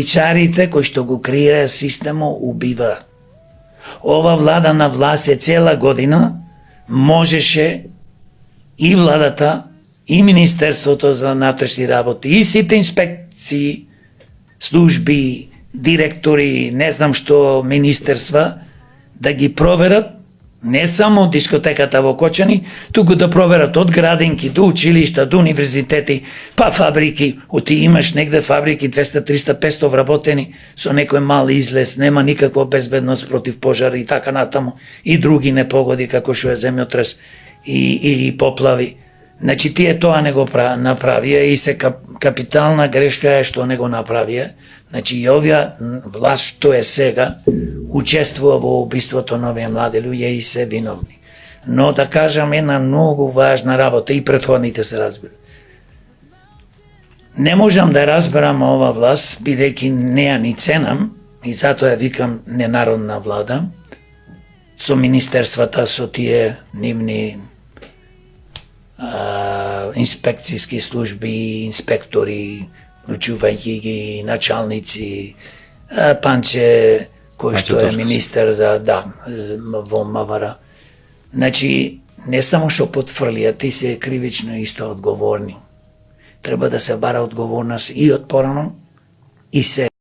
политичарите кои што го креира системот убива. Ова влада на власт е цела година, можеше и владата, и Министерството за внатрешни работи, и сите инспекции, служби, директори, не знам што, министерства, да ги проверат, не само дискотеката во Кочани, туку да проверат од градинки до училишта, до универзитети, па фабрики. Ти имаш негде фабрики 200, 300, 500 вработени со некој мал излез, нема никаква безбедност против пожари и така натаму, и други непогоди како што е земјотрес и поплави. Значи тие тоа не го направија и се капитална грешка е што не го направија. Значи и оваа власт што е сега учествува во убиството на овие млади луѓе и се виновни. Но да кажам една многу важна работа, и претходните се разбира. Не можам да разберам ова власт, бидејќи не ја ни ценам, и затоа ја викам ненародна влада, со министерствата, со тие нивни инспекцијски служби, инспектори, вклучувајќи ги началници, Панче, кој што е министер во МВР. Значи, не само што потфрлија, ти се кривично исто одговорни. Треба да се бара одговорност и од порано, и се